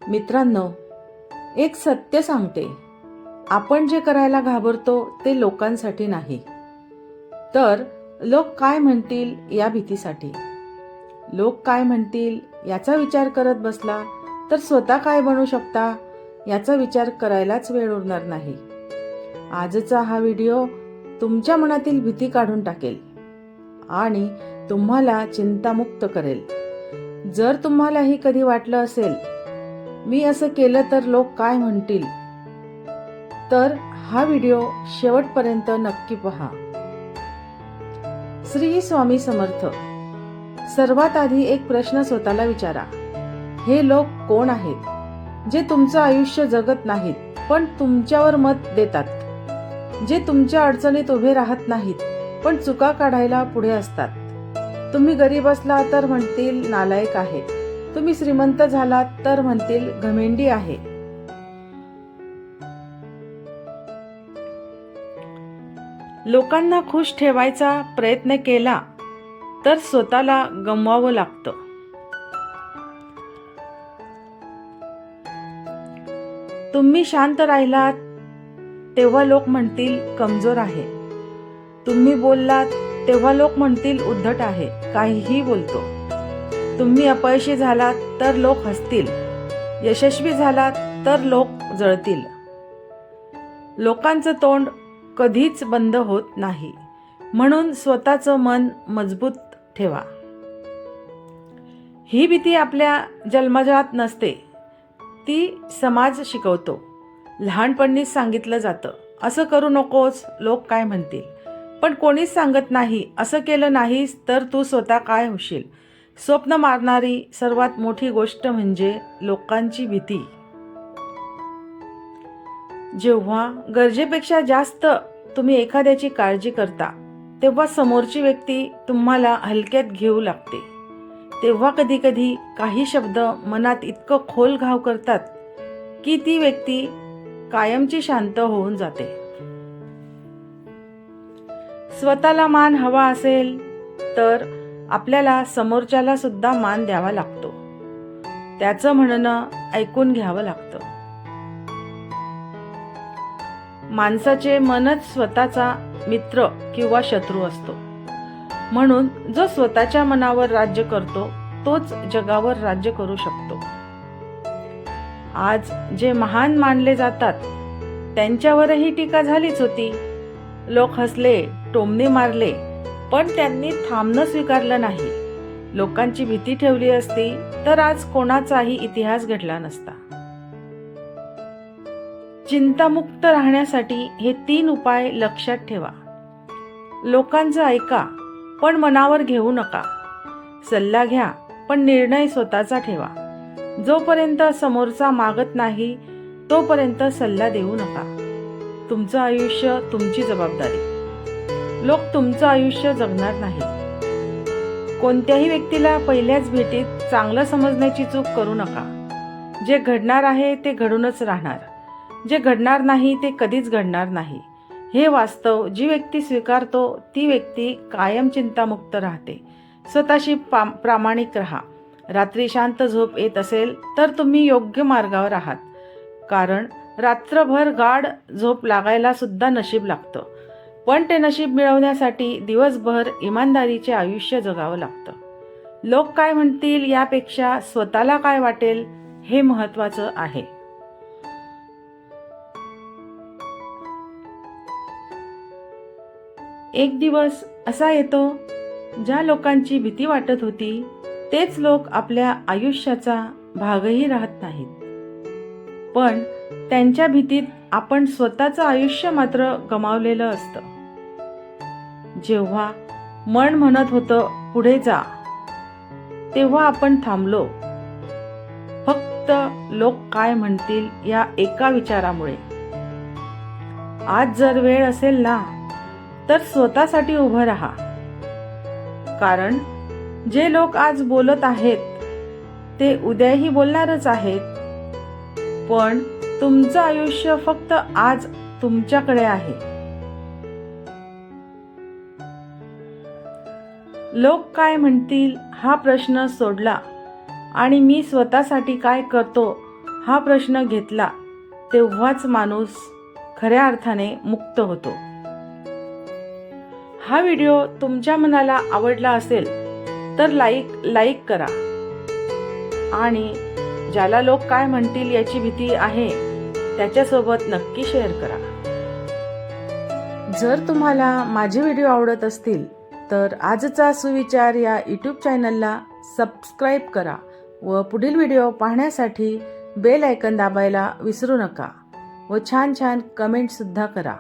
मित्रांनो, एक सत्य सांगते, आपण जे करायला घाबरतो ते लोकांसाठी नाही, तर लोक काय म्हणतील या भीतीसाठी. लोक काय म्हणतील याचा विचार करत बसला तर स्वतः काय बनू शकता याचा विचार करायलाच वेळ उरणार नाही. आजचा हा व्हिडिओ तुमच्या मनातील भीती काढून टाकेल आणि तुम्हाला चिंतामुक्त करेल. जर तुम्हालाही कधी वाटलं असेल, मी असं केलं तर लोक काय म्हणतील, तर हा व्हिडिओ शेवटपर्यंत नक्की पहा. श्री स्वामी समर्थ. सर्वात आधी एक प्रश्न स्वतःला विचारा, हे लोक कोण आहेत जे तुमचं आयुष्य जगत नाहीत पण तुमच्यावर मत देतात, जे तुमच्या अडचणीत उभे राहत नाहीत पण चुका काढायला पुढे असतात. तुम्ही गरीब असला तर म्हणतील नालायक आहे, तुम्ही श्रीमंत झालात तर म्हणतील घमेंडी आहे. लोकांना खुश ठेवायचा प्रयत्न केला तर स्वतःला गमवावं लागतं. तुम्ही शांत राहिलात तेव्हा लोक म्हणतील कमजोर आहे, तुम्ही बोललात तेव्हा लोक म्हणतील उद्धट आहे, काहीही बोलतो. तुम्ही अपयशी झालात तर लोक हसतील, यशस्वी झालात तर लोक जळतील. लोकांचं तोंड कधीच बंद होत नाही, म्हणून स्वतःचं मन मजबूत ठेवा. ही भीती आपल्या जन्मजात नसते, ती समाज शिकवतो. लहानपणीच सांगितलं जातं, असं करू नकोस, लोक काय म्हणतील. पण कोणीच सांगत नाही, असं केलं नाहीस तर तू स्वतः काय होशील. स्वप्न मारणारी सर्वात मोठी गोष्ट म्हणजे लोकांची भीती. जेव्हा गरजेपेक्षा जास्त तुम्ही एखाद्याची काळजी करता, तेव्हा समोरची व्यक्ती तुम्हाला हलक्यात घेऊ लागते. तेव्हा कधी कधी काही शब्द मनात इतकं खोल घाव करतात की ती व्यक्ती कायमची शांत होऊन जाते. स्वतःला मान हवा असेल तर आपल्याला समोरच्याला सुद्धा मान द्यावा लागतो. त्याचं म्हणणं ऐकून घ्यावं लागतं. माणसाचे मनच स्वतःचा मित्र किंवा शत्रू असतो, म्हणून जो स्वतःच्या मनावर राज्य करतो तोच जगावर राज्य करू शकतो. आज जे महान मानले जातात त्यांच्यावरही टीका झालीच होती. लोक हसले, टोमणे मारले, पण त्यांनी थांबणं स्वीकारलं नाही. लोकांची भीती ठेवली असती तर आज कोणाचाही इतिहास घडला नसता. चिंतामुक्त राहण्यासाठी हे 3 उपाय लक्षात ठेवा. लोकांचं ऐका पण मनावर घेऊ नका. सल्ला घ्या पण निर्णय स्वतःचा ठेवा. जोपर्यंत समोरचा मागत नाही तोपर्यंत सल्ला देऊ नका. तुमचं आयुष्य तुमची जबाबदारी. लोक तुमचं आयुष्य जगणार नाही. कोणत्याही व्यक्तीला पहिल्याच भेटीत चांगलं समजण्याची चूक करू नका. जे घडणार आहे ते घडूनच राहणार, जे घडणार नाही ते कधीच घडणार नाही. हे वास्तव जी व्यक्ती स्वीकारतो ती व्यक्ती कायम चिंतामुक्त राहते. स्वतःशी प्रामाणिक राहा. रात्री शांत झोप येत असेल तर तुम्ही योग्य मार्गावर आहात, कारण रात्रभर गाढ झोप लागायला सुद्धा नशीब लागतं. पण ते नशीब मिळवण्यासाठी दिवसभर इमानदारीचे आयुष्य जगावं लागतं. लोक काय म्हणतील यापेक्षा स्वतःला काय वाटेल हे महत्त्वाचं आहे. एक दिवस असा येतो ज्या लोकांची भीती वाटत होती तेच लोक आपल्या आयुष्याचा भागही राहत नाहीत. पण त्यांच्या भीतीत आपण स्वतःचं आयुष्य मात्र गमावलेलं असतं. जेव्हा मन म्हणत होतं पुढे जा, तेव्हा आपण थांबलो, फक्त लोक काय म्हणतील या एका विचारामुळे. आज जर वेळ असेल ना तर स्वतःसाठी उभं राहा, कारण जे लोक आज बोलत आहेत ते उद्याही बोलणारच आहेत. पण तुमचं आयुष्य फक्त आज तुमच्याकडे आहे. लोक काय म्हणतील हा प्रश्न सोडला आणि मी स्वतःसाठी काय करतो हा प्रश्न घेतला तेव्हाच माणूस खऱ्या अर्थाने मुक्त होतो. हा व्हिडिओ तुमच्या मनाला आवडला असेल तर लाईक करा आणि ज्याला लोक काय म्हणतील याची भीती आहे त्याच्यासोबत नक्की शेअर करा. जर तुम्हाला माझे व्हिडिओ आवडत असतील तर आजचा सुविचार या यूट्यूब चॅनलला सबस्क्राईब करा व पुढील व्हिडिओ पाहण्यासाठी बेल आयकॉन दाबायला विसरू नका व छान छान कमेंटसुद्धा करा.